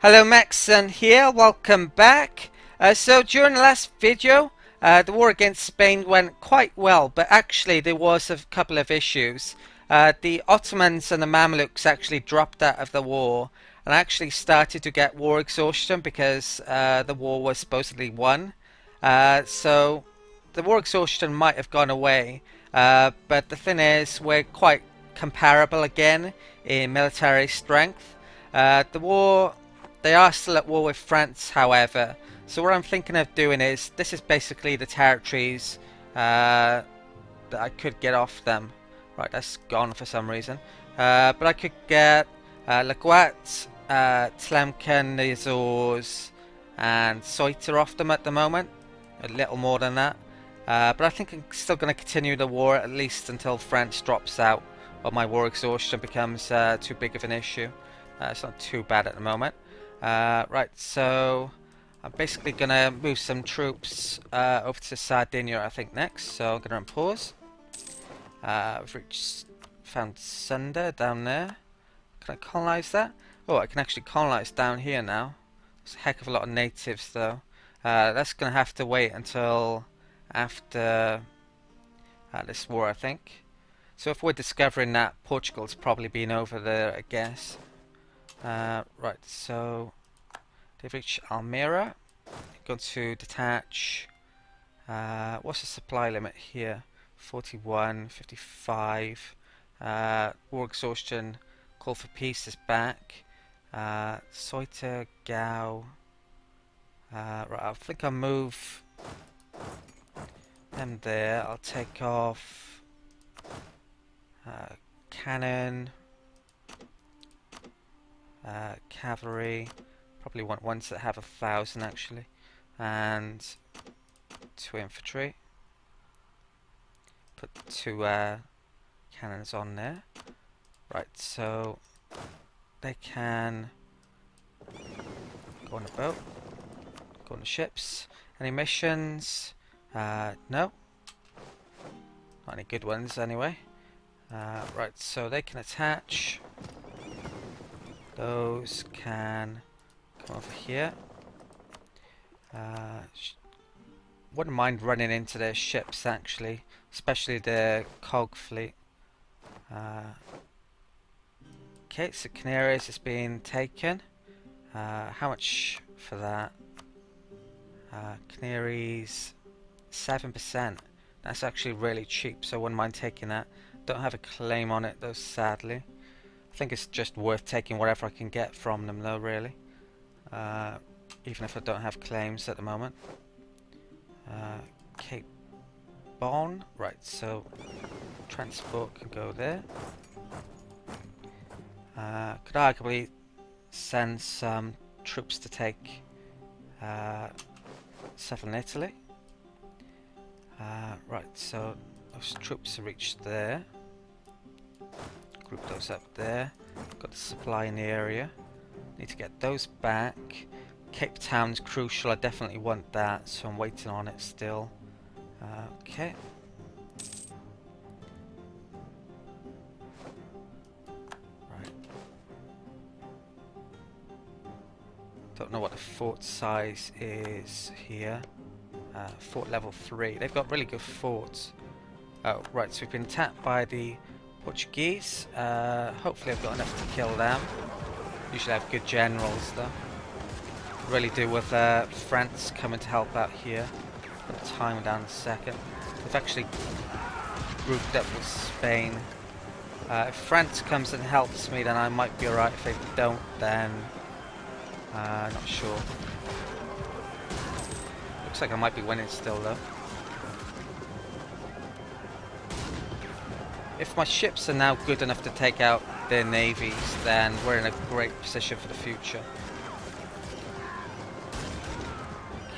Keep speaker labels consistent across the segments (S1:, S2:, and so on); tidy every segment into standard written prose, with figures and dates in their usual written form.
S1: Hello, Macsen here. Welcome back. So during the last video, the war against Spain went quite well, but actually there was a couple of issues. The Ottomans and the Mamluks actually dropped out of the war and actually started to get war exhaustion because the war was supposedly won. So the war exhaustion might have gone away, but the thing is we're quite comparable again in military strength. They are still at war with France, however. So what I'm thinking of doing is, this is basically the territories that I could get off them. Right, that's gone for some reason. But I could get Laguat, Tlemcen, the Azores, and Ceuta off them at the moment. A little more than that. But I think I'm still going to continue the war at least until France drops out, or my war exhaustion becomes too big of an issue. It's not too bad at the moment. Right, so I'm basically going to move some troops over to Sardinia, I think, next. So I'm going to pause. We've found Sunder down there. Can I colonize that? Oh, I can actually colonize down here now. There's a heck of a lot of natives, though. That's going to have to wait until after this war, I think. So if we're discovering that, Portugal's probably been over there, I guess. Right, so they've reached Almira. Going to detach. What's the supply limit here? 41, 55. War exhaustion. Call for peace is back. Ceuta, Gao. Right, I think I'll move them there. I'll take off cannon. Cavalry, probably want ones that have 1,000 actually, and 2 infantry. Put 2 cannons on there. Right, so they can go on a boat, go on the ships. Any missions? No, not any good ones anyway. Right, so they can attach. Those can come over here. Wouldn't mind running into their ships actually, especially the cog fleet. Okay, so Canaries is being taken. How much for that? Canaries, 7%. That's actually really cheap, so I wouldn't mind taking that. Don't have a claim on it though, sadly. I think it's just worth taking whatever I can get from them though, really. Even if I don't have claims at the moment. Cape Bon, right, so transport can go there. Could arguably send some troops to take southern Italy. Right, so those troops have reached there. Group those up there. Got the supply in the area. Need to get those back. Cape Town's crucial. I definitely want that, so I'm waiting on it still. Okay. Right. Don't know what the fort size is here. Fort level 3. They've got really good forts. Oh, right. So we've been attacked by the Portuguese. Hopefully I've got enough to kill them. Usually I have good generals though. Really do with France coming to help out here. Put the timer down a second. We've actually grouped up with Spain. If France comes and helps me, then I might be alright. If they don't, then not sure. Looks like I might be winning still though. If my ships are now good enough to take out their navies, then we're in a great position for the future.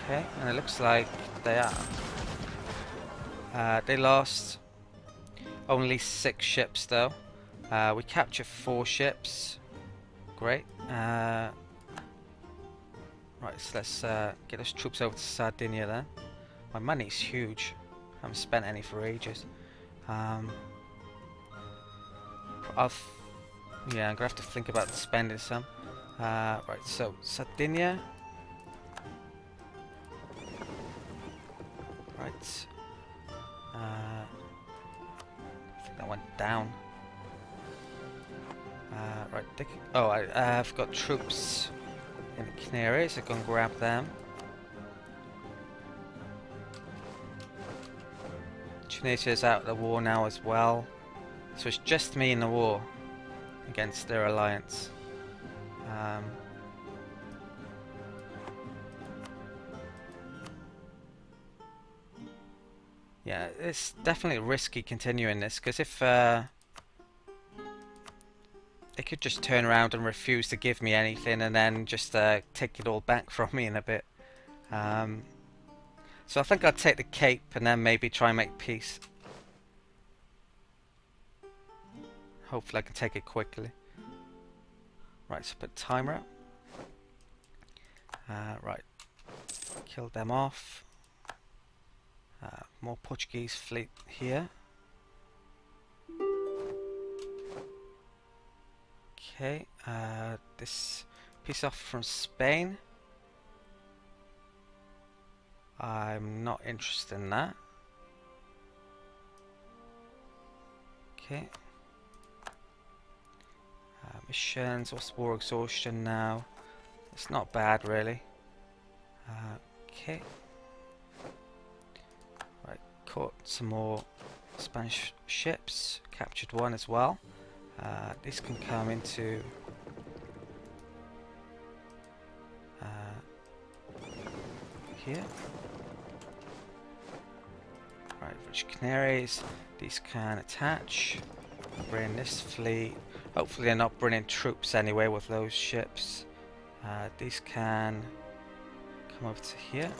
S1: Okay, and it looks like they are. They lost only 6 ships though. We captured 4 ships. Great. Right, so let's get those troops over to Sardinia then. My money's huge. I haven't spent any for ages. Yeah, I'm gonna have to think about spending some. Right, so Sardinia. Right. I think that went down. Right, I've got troops in the Canaries, so I can grab them. Tunisia's out of the war now as well. So it's just me in the war against their alliance. Yeah, it's definitely risky continuing this, because if they could just turn around and refuse to give me anything and then just take it all back from me in a bit. So I think I'll take the Cape and then maybe try and make peace. Hopefully I can take it quickly. Right, so put timer out. Right, kill them off. More Portuguese fleet here. Okay, this peace offer from Spain. I'm not interested in that. Okay. Missions, what's war exhaustion now? It's not bad really. Okay. Right, caught some more Spanish ships. Captured one as well. These can come into here. Right, Rich Canaries. These can attach. Bring this fleet. Hopefully they're not bringing troops anyway with those ships. These can come over to here.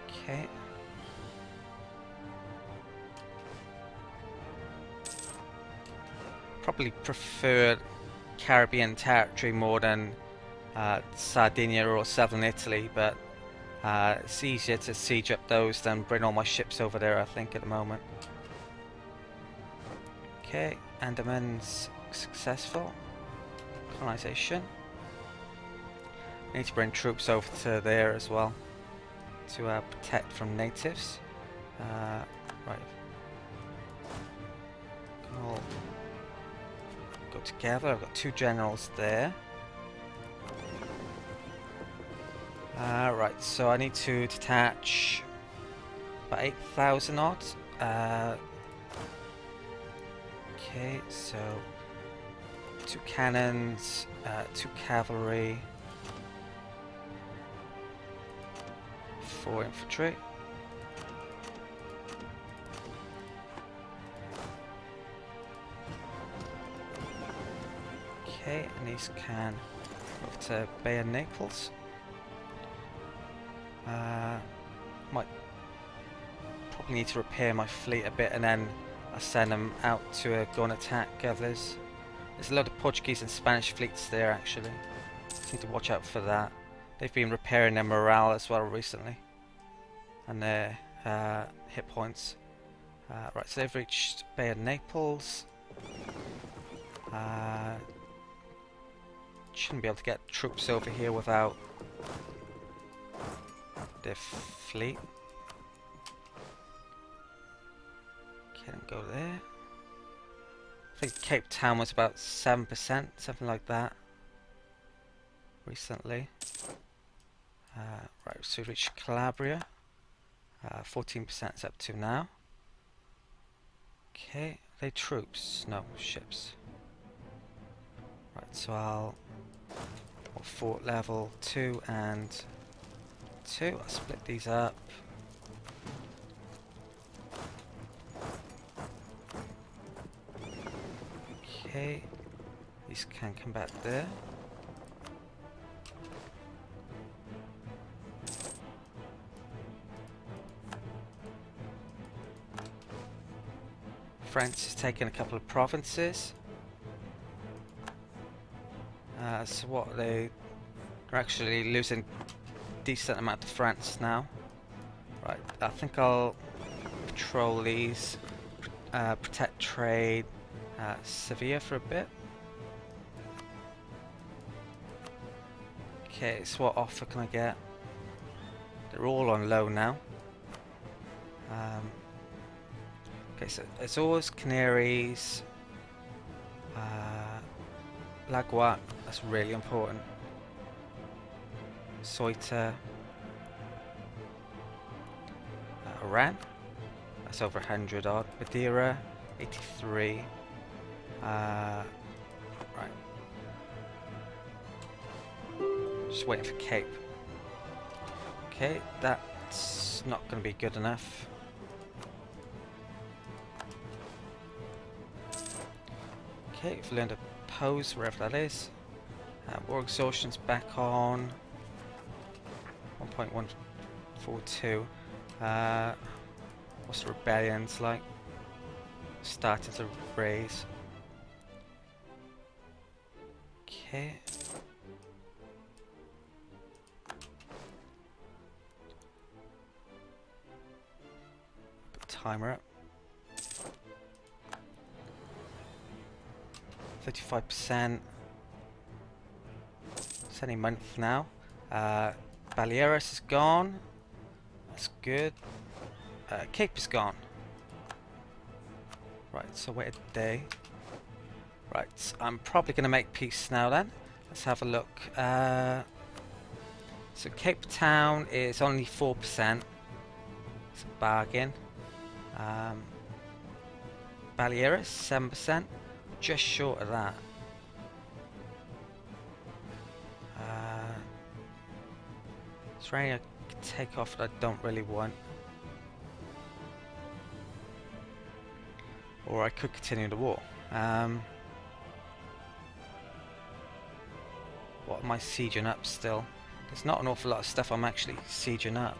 S1: Okay. Probably prefer Caribbean territory more than Sardinia or southern Italy, but it's easier to siege up those than bring all my ships over there, I think, at the moment. Okay, Andaman's successful. Colonization. Need to bring troops over to there as well to protect from natives. Right. All go together. I've got two generals there. Right, so I need to detach about 8,000 odd. Okay, so 2 cannons, 2 cavalry, 4 infantry. Okay, and these can move to Bay of Naples. Might probably need to repair my fleet a bit and then I'll send them out to go and attack others. There's a lot of Portuguese and Spanish fleets there actually. Just need to watch out for that. They've been repairing their morale as well recently. And their hit points. Right, so they've reached Bay of Naples. Shouldn't be able to get troops over here without their fleet. Can't go there. I think Cape Town was about 7%, something like that, recently. Right, so we reached Calabria. 14% is up to now. Okay, are they troops? No, ships. Right, so I'll fort level 2 and 2. I'll split these up. Okay, these can come back there. France has taken a couple of provinces. So what they're actually losing a decent amount to France now. Right, I think I'll patrol these, protect trade, Sevilla for a bit. Okay, so what offer can I get? They're all on low now. Okay, so Azores, Canaries, Lagua, that's really important. Ceuta, Iran, that's over 100 odd. Madeira, 83. Right. Just waiting for Cape. Okay, that's not going to be good enough. Okay, we've learned to pose wherever that is. War exhaustion's back on 1.142. What's the rebellions like? Starting to raise. Okay. Put timer up. 35%. It's any month now. Baleares is gone. That's good. Cape is gone. Right, so wait a day. Right, I'm probably going to make peace now then. Let's have a look. So Cape Town is only 4%. It's a bargain. Baleares, 7%. Just short of that. Is there any I could take off that I don't really want? Or I could continue the war. What am I sieging up still? There's not an awful lot of stuff I'm actually sieging up.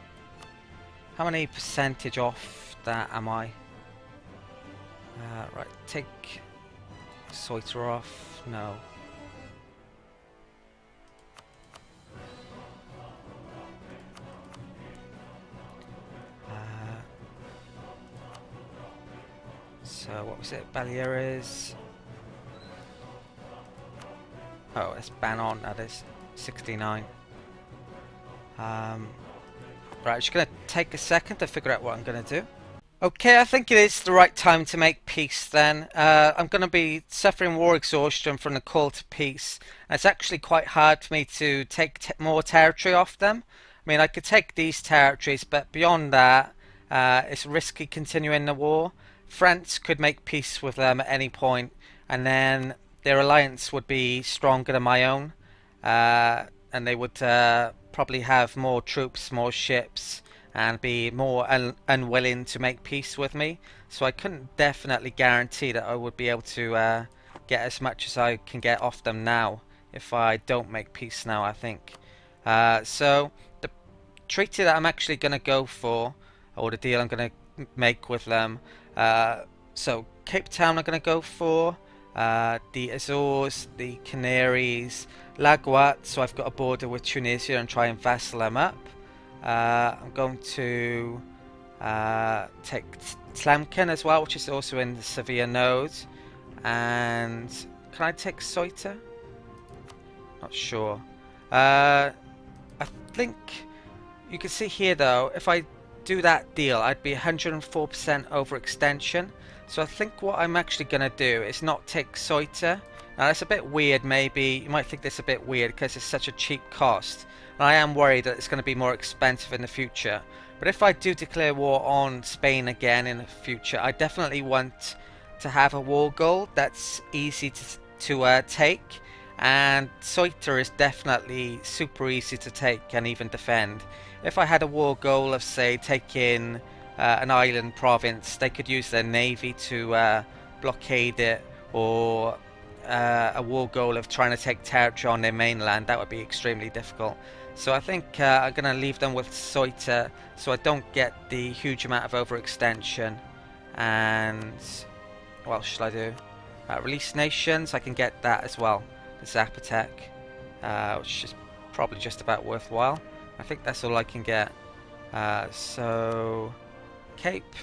S1: How many percentage off that am I? Right, take Ceuta off. No. So what was it? Baleares. Oh, it's ban on. That is 69. Right, I'm just gonna take a second to figure out what I'm gonna do. Okay, I think it is the right time to make peace then. I'm going to be suffering war exhaustion from the call to peace. It's actually quite hard for me to take more territory off them. I mean, I could take these territories, but beyond that, it's risky continuing the war. France could make peace with them at any point, and then their alliance would be stronger than my own. And they would probably have more troops, more ships, and be more unwilling to make peace with me. So I couldn't definitely guarantee that I would be able to get as much as I can get off them now if I don't make peace now, I think. So the treaty that I'm actually going to go for, or the deal I'm going to make with them, so Cape Town I'm going to go for, the Azores, the Canaries, Lagua, so I've got a border with Tunisia and try and vassal them up. I'm going to take Tlemcen as well, which is also in the Sevilla node. And can I take Ceuta? Not sure. I think you can see here though, if I do that deal, I'd be 104% overextension. So I think what I'm actually going to do is not take Ceuta. Now that's a bit weird maybe. You might think this a bit weird because it's such a cheap cost. And I am worried that it's going to be more expensive in the future. But if I do declare war on Spain again in the future, I definitely want to have a war goal that's easy to take. And Ceuta is definitely super easy to take and even defend. If I had a war goal of, say, taking an island province, they could use their navy to blockade it, or a war goal of trying to take territory on their mainland. That would be extremely difficult. So I think I'm going to leave them with Ceuta so I don't get the huge amount of overextension. And what else should I do? Release nations, I can get that as well. The Zapotec, which is probably just about worthwhile. I think that's all I can get. So Cape,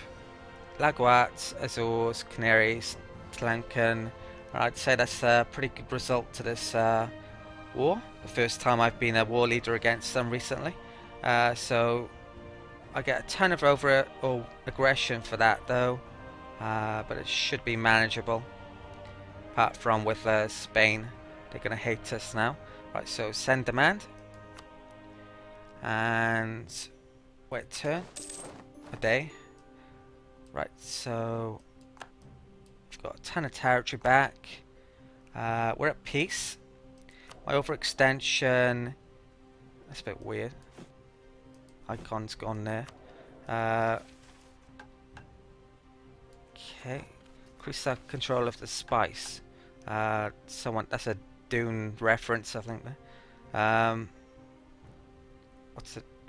S1: Laguat, Azores, Canaries, Tlemcen. I'd say that's a pretty good result to this war. The first time I've been a war leader against them recently. So I get a ton of aggression for that though, but it should be manageable. Apart from with Spain, they're going to hate us now. Right, so send demand. And wait turn. A day. Right, so we've got a ton of territory back. We're at peace. My overextension, that's a bit weird. Icon's gone there. Okay, increase our control of the spice. That's a Dune reference, I think. There.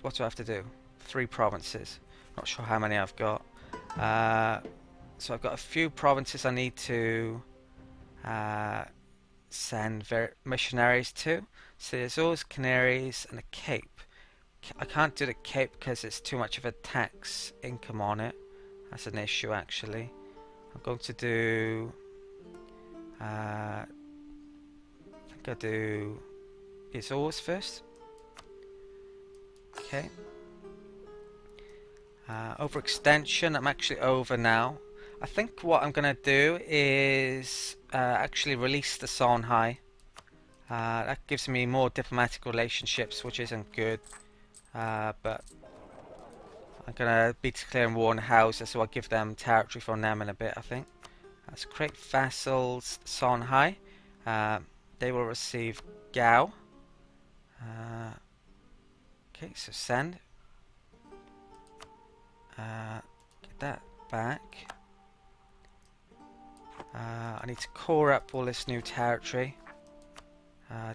S1: What do I have to do? 3 provinces. Not sure how many I've got. So I've got a few provinces I need to send missionaries to. So there's Azores, Canaries, and the Cape. I can't do the Cape because it's too much of a tax income on it. That's an issue actually. I'm going to do. I think I'll do the Azores first. Okay. Overextension. I'm actually over now. I think what I'm gonna do is actually release the Songhai. That gives me more diplomatic relationships, which isn't good. But I'm gonna be declaring war on Hausa, so I'll give them territory from them in a bit. I think. Let's create vassals, Songhai. They will receive Gao. Okay, so send. Get that back. I need to core up all this new territory.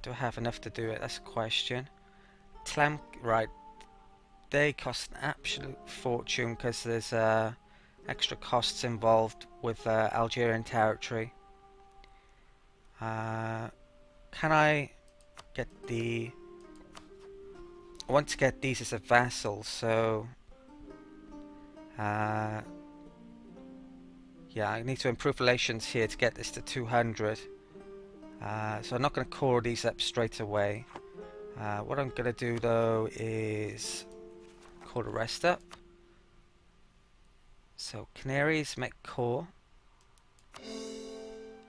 S1: Do I have enough to do it? That's a question. Right. They cost an absolute fortune because there's extra costs involved with Algerian territory. Can I get the... I want to get these as a vassal, so... yeah, I need to improve relations here to get this to 200. So I'm not going to core these up straight away. What I'm going to do though is core the rest up. So Canaries make core.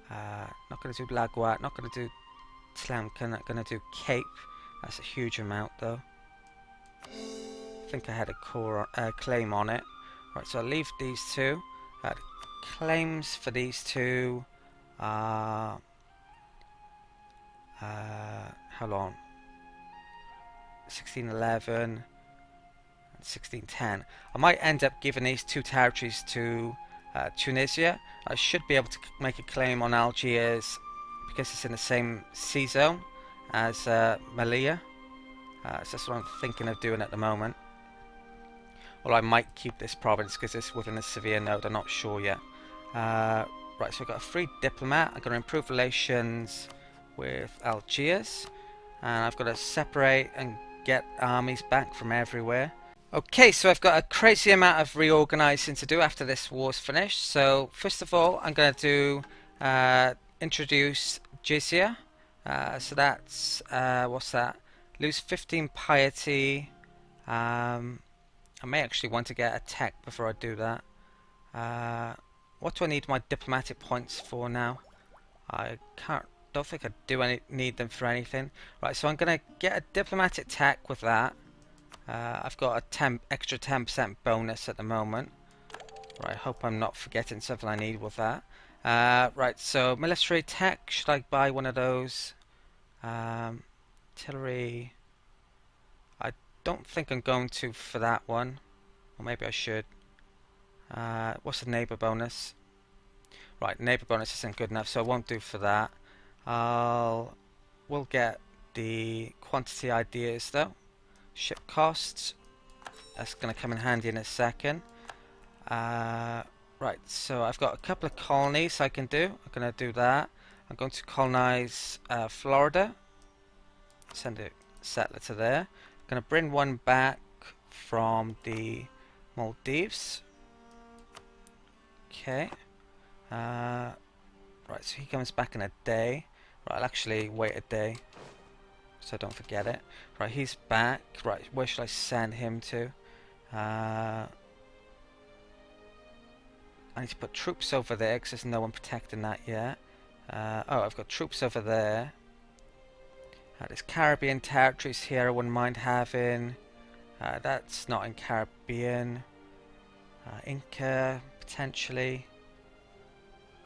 S1: Not going to do Lagua, not going to do Tlemcen, not going to do Cape. That's a huge amount though. I think I had a core claim on it. Right, so I'll leave these two. Claims for these two are how long? 1611 and 1610. I might end up giving these two territories to Tunisia. I should be able to make a claim on Algiers because it's in the same sea zone as Melilla. So that's what I'm thinking of doing at the moment. Well, I might keep this province because it's within a severe node. I'm not sure yet. Right, so I've got a free diplomat. I'm going to improve relations with Algiers. And I've got to separate and get armies back from everywhere. Okay, so I've got a crazy amount of reorganizing to do after this war's finished. So first of all, I'm going to do introduce jizya. So that's what's that? Lose 15 piety. I may actually want to get a tech before I do that. What do I need my diplomatic points for now? Don't think I need them for anything. Right, so I'm going to get a diplomatic tech with that. I've got a extra 10% bonus at the moment. Right, I hope I'm not forgetting something I need with that. Right, so military tech, should I buy one of those? Artillery, I don't think I'm going to for that one. Or maybe I should. What's the neighbor bonus? Right, neighbor bonus isn't good enough, so I won't do for that. We'll get the quantity ideas though. Ship costs, that's going to come in handy in a second. Right, so I've got a couple of colonies I can do. I'm going to do that. I'm going to colonize Florida. Send a settler to there. I'm going to bring one back from the Maldives. Okay. Right, so he comes back in a day. Right, I'll actually wait a day. so I don't forget it. Right, he's back. Right, where should I send him to? I need to put troops over there because there's no one protecting that yet. Oh, I've got troops over there. There's Caribbean territories here I wouldn't mind having. That's not in Caribbean. Inca, potentially.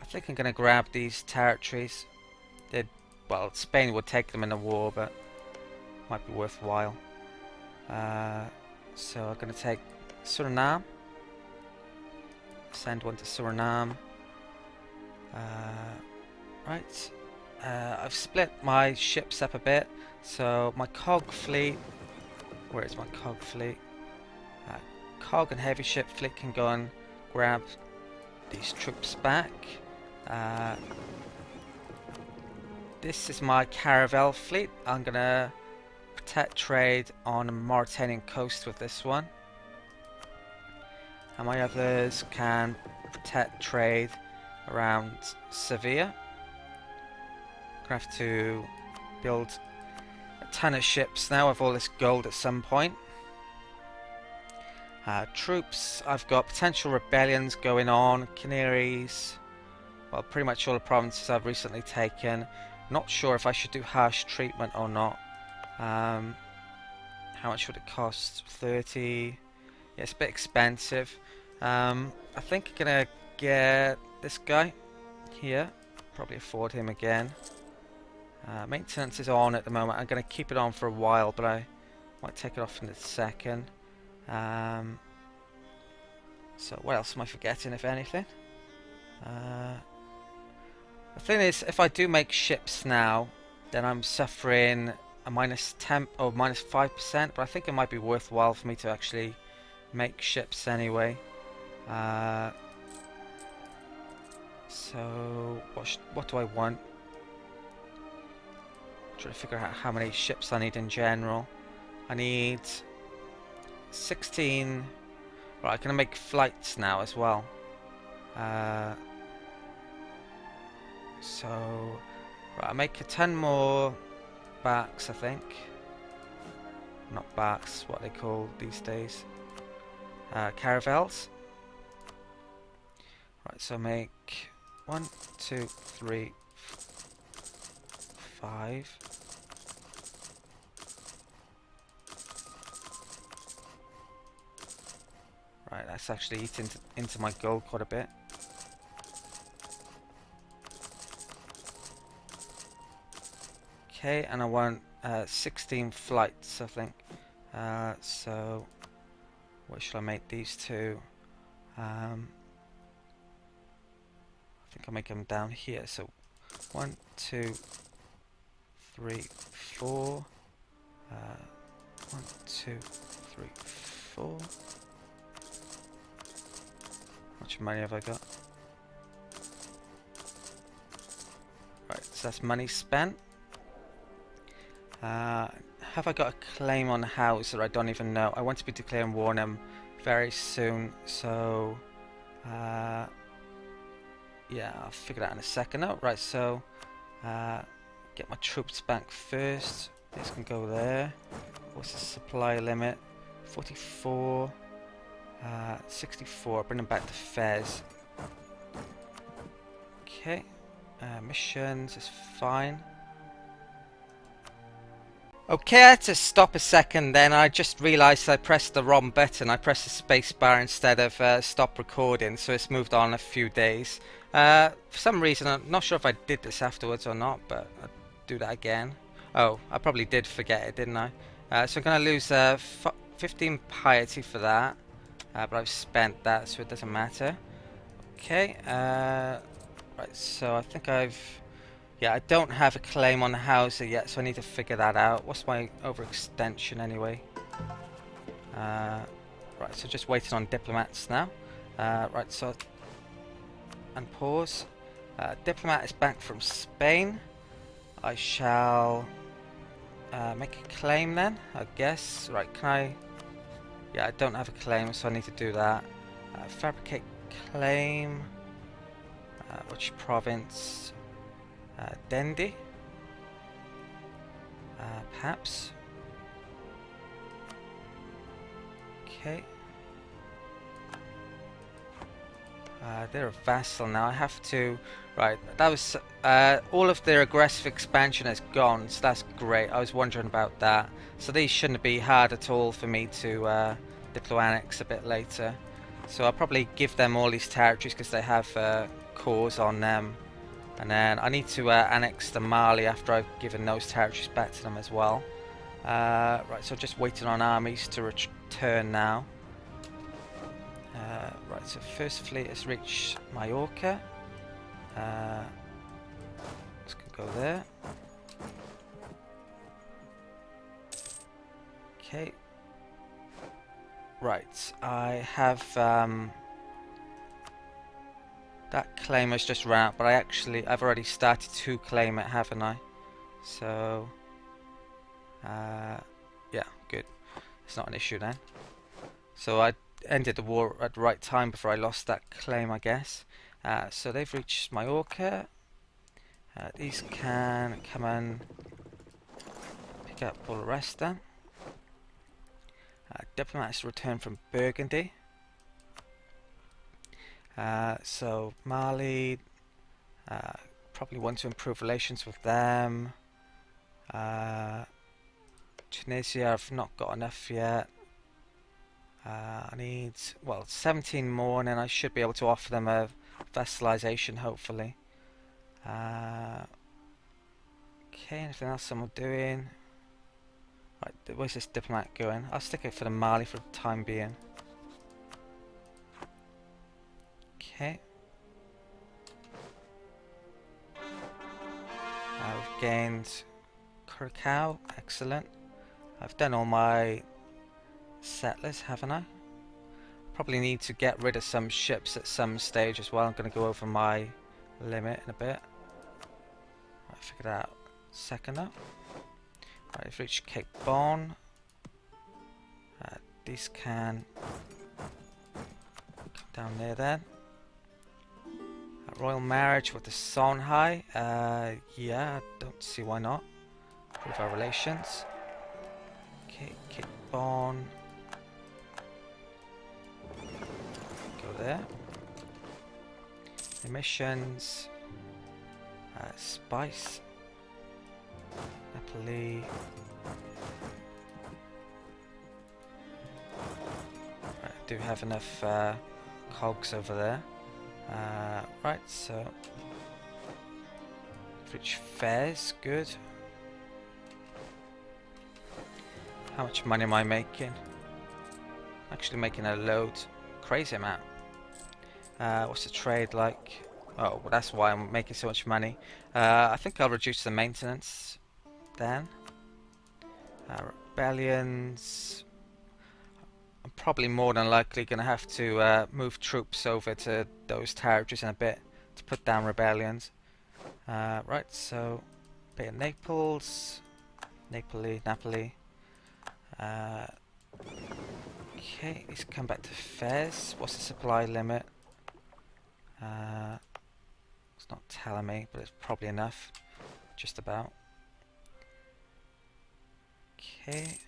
S1: I think I'm going to grab these territories. Well, Spain would take them in a war, but might be worthwhile. So I'm going to take Suriname. Send one to Suriname. Right. I've split my ships up a bit. So my cog fleet. Where is my cog fleet? Cog and heavy ship fleet can go and grab these troops back. This is my caravel fleet. I'm gonna protect trade on the Mauritanian coast with this one. And my others can protect trade around Sevilla. I'm gonna have to build a ton of ships now with all this gold at some point. Troops, I've got potential rebellions going on. Canaries, well, pretty much all the provinces I've recently taken. Not sure if I should do harsh treatment or not. How much would it cost? 30. Yeah, it's a bit expensive. I think I'm gonna get this guy here. Probably afford him again. Maintenance is on at the moment. I'm gonna keep it on for a while, but I might take it off in a second. So what else am I forgetting, if anything? The thing is, if I do make ships now, then I'm suffering a -10 or -5%, but I think it might be worthwhile for me to actually make ships anyway. So what do I want? Trying to figure out how many ships I need in general. I need 16. Right, I'm gonna make flights now as well. So right, I'll make a 10 more barks, I think. Not barks, what they call these days. Caravels. Right, so make 1, 2, 3, 5. Right, that's actually eating into my gold quite a bit. Okay, and I want 16 flights, I think. So, where should I make these two? I think I'll make them down here. So, 1, 2, 3, 4. 1, 2, 3, 4. How much money have I got? Right, so that's money spent. Have I got a claim on house that I don't even know? I want to be declaring war on them very soon, so yeah, I'll figure that out in a second. Oh, right, so get my troops back first. This can go there. What's the supply limit? 44. 64. Bring them back to Fez. Okay. Missions is fine. Okay, I had to stop a second then. I just realised I pressed the wrong button. I pressed the space bar instead of stop recording, so it's moved on a few days. For some reason, I'm not sure if I did this afterwards or not, but I'll do that again. Oh, I probably did forget it, didn't I? So I'm going to lose 15 piety for that, but I've spent that, so it doesn't matter. Okay, right, so I think yeah, I don't have a claim on the house yet, so I need to figure that out. What's my overextension anyway? Right, so just waiting on diplomats now. Right, so and pause. Diplomat is back from Spain. I shall make a claim then, I guess. Right, can I? Yeah, I don't have a claim, so I need to do that. Fabricate claim. Which province? Dendi. Perhaps. Okay. They're a vassal now. I have to... Right, that was... all of their aggressive expansion is gone, so that's great. I was wondering about that. So these shouldn't be hard at all for me to deploy annex a bit later. So I'll probably give them all these territories because they have cores on them. And then I need to annex the Mali after I've given those territories back to them as well. Right, so just waiting on armies to return now. Right, so first fleet has reached Mallorca. Let's go there. Okay. Right, I have that claim has just run out, but I've already started to claim it, haven't I? So yeah, good. It's not an issue then. So I ended the war at the right time before I lost that claim, I guess. So they've reached Mallorca. These can come and pick up all the rest then. Diplomats return from Burgundy. So Mali, probably want to improve relations with them. Tunisia, I've not got enough yet. I need, well, 17 more, and then I should be able to offer them a vassalization, hopefully. Okay, anything else I'm doing? Right, where's this diplomat going? I'll stick it for the Mali for the time being. Okay. I've gained Curacao, excellent. I've done all my settlers, haven't I? Probably need to get rid of some ships at some stage as well. I'm going to go over my limit in a bit. I figured out second now. Right, I've reached Cape Bon. These can come down there then. Royal marriage with the Songhai. Yeah, I don't see why not. Improve our relations. Okay, Cape Bon. Go there. Emissions. Spice. Napoli. Right, I do have enough cogs over there. Right, so rich fares, good. How much money am I making? Actually making a load, crazy amount. What's the trade like? Oh, well, that's why I'm making so much money. I think I'll reduce the maintenance then. Rebellions. I'm probably more than likely going to have to move troops over to those territories in a bit to put down rebellions. Right, so a bit of Naples, Napoli. Okay, let's come back to Fez. What's the supply limit? It's not telling me, but it's probably enough. Just about. Okay.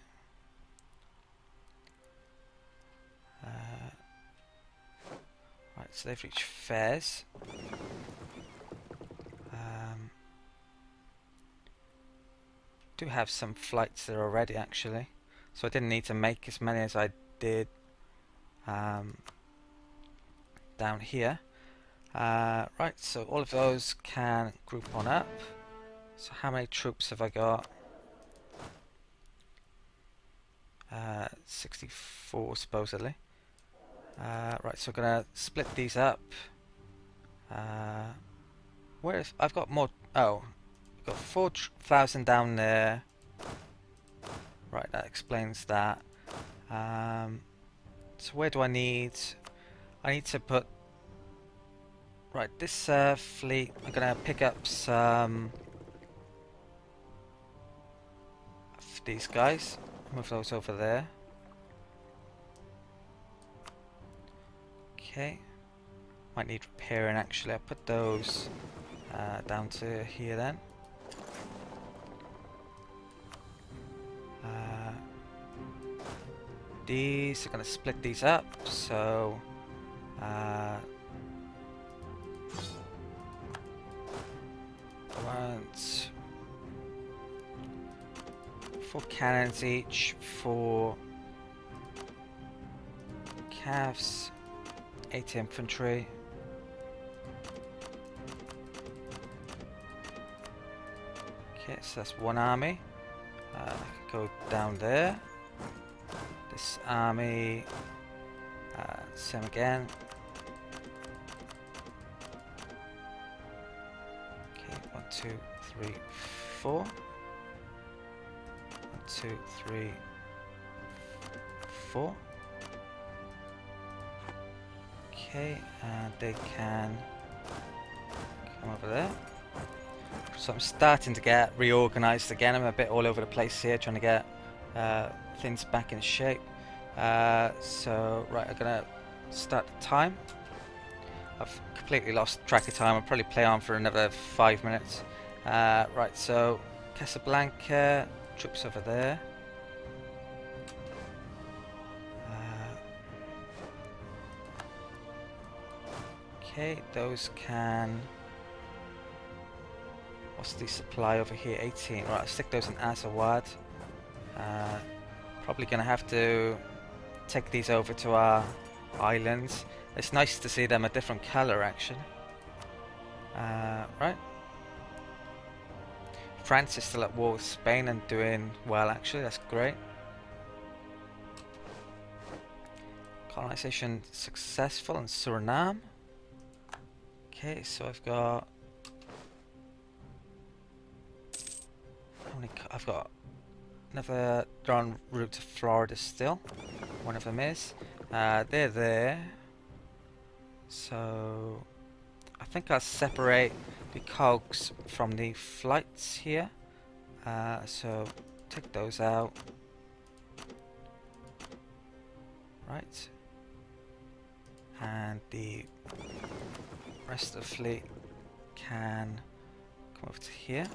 S1: Right, so they've reached Fez. Do have some flights there already, actually, so I didn't need to make as many as I did down here. Right, so all of those can group on up. So how many troops have I got? 64 supposedly. Right, so I'm gonna split these up. Where is, I've got more. Oh, I've got 4,000 down there. Right, that explains that. So where do I need? I need to put. Right, this fleet. I'm gonna pick up some of these guys. Move those over there. Okay. Might need repairing actually. I'll put those down to here then. these are going to split these up, so want 4 cannons each, 4 calves, 8 infantry. Okay, so that's one army. I can go down there. This army, same again. Okay, 1, 2, 3, 4. 1, 2, 3, 4. Okay, and they can come over there. So I'm starting to get reorganized again. I'm a bit all over the place here, trying to get things back in shape. So, right, I'm gonna start the time. I've completely lost track of time. I'll probably play on for another 5 minutes. Right, so Casablanca, troops over there. Okay, those can... What's the supply over here? 18. Right, I'll stick those in Azawad. Probably going to have to take these over to our islands. It's nice to see them a different colour, actually. Right. France is still at war with Spain and doing well, actually. That's great. Colonization successful in Suriname. Okay, so I've got... I've got another en route to Florida still. One of them is. They're there. So I think I'll separate the cogs from the flights here. So take those out. Right. And the rest of the fleet can come over to here.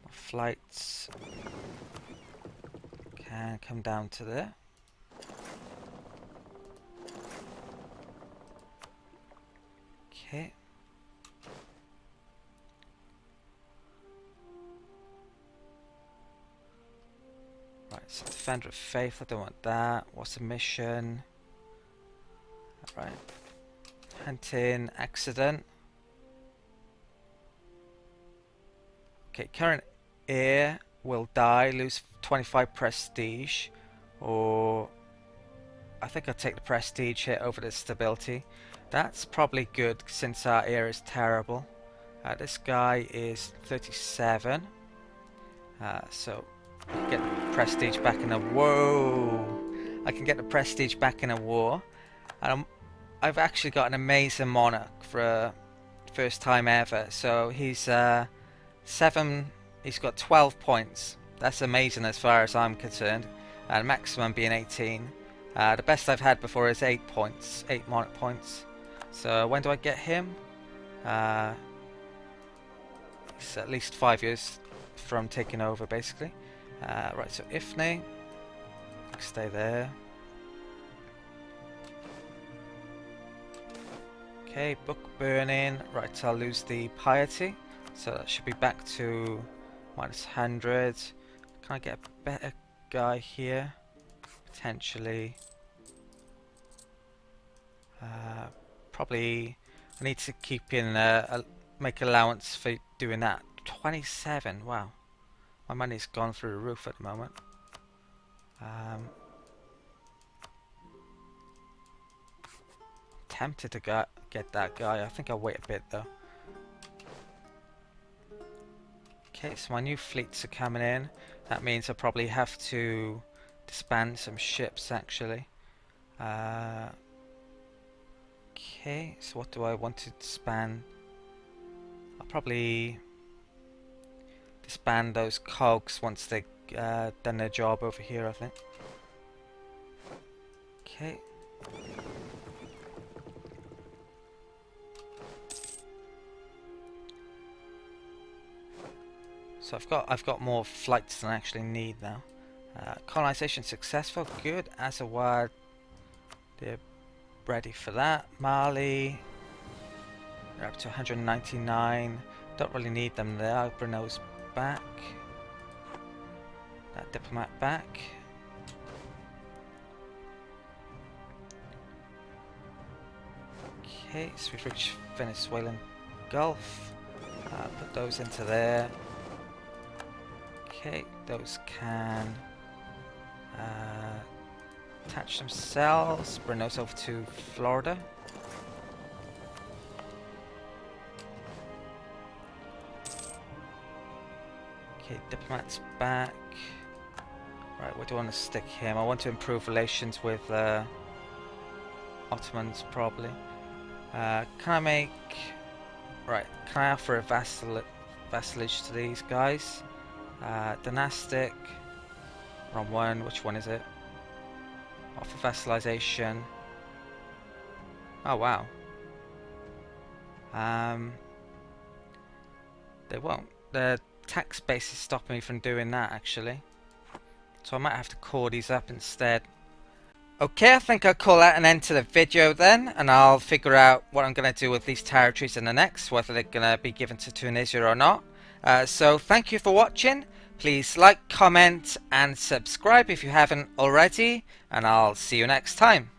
S1: Flights can come down to there. Okay. Right, so Defender of Faith, I don't want that. What's the mission? Alright. Hunting accident. Okay, current heir will die, lose 25 prestige, or I think I'll take the prestige hit over the stability. That's probably good since our heir is terrible. This guy is 37, so I can get the prestige back in a I can get the prestige back in a war, and I've actually got an amazing monarch for a first time ever. So he's 7. He's got 12 points. That's amazing as far as I'm concerned. And maximum being 18. The best I've had before is 8 points. 8 monarch points. So when do I get him? It's at least 5 years from taking over, basically. Right, so Ifne. Stay there. Okay, book burning. Right, I'll lose the piety. So that should be back to -100. Can I get a better guy here? Potentially. Probably I need to keep in make allowance for doing that. 27. Wow, my money's gone through the roof at the moment. Tempted to get that guy. I think I'll wait a bit though. Okay, so my new fleets are coming in. That means I probably have to disband some ships actually. Okay, so what do I want to disband? I'll probably disband those cogs once they've done their job over here, I think. Okay. So I've got more flights than I actually need now. Colonization successful. Good. Azawad. They're ready for that. Mali. They're up to 199. Don't really need them there. Brunei's back. That diplomat back. Okay, so we've reached Venezuelan Gulf. Put those into there. Okay, those can attach themselves. Bring those over to Florida. Okay, diplomats back. Right, where do I want to stick him? I want to improve relations with Ottomans, probably. Can I make... Right, can I offer a vassalage to these guys? Dynastic. Wrong one, which one is it? Offer vassalization. Oh wow. They won't. The tax base is stopping me from doing that actually. So I might have to core these up instead. Okay, I think I'll call that an end to the video then, and I'll figure out what I'm going to do with these territories in the next, whether they're going to be given to Tunisia or not. So thank you for watching. Please like, comment and subscribe if you haven't already, and I'll see you next time.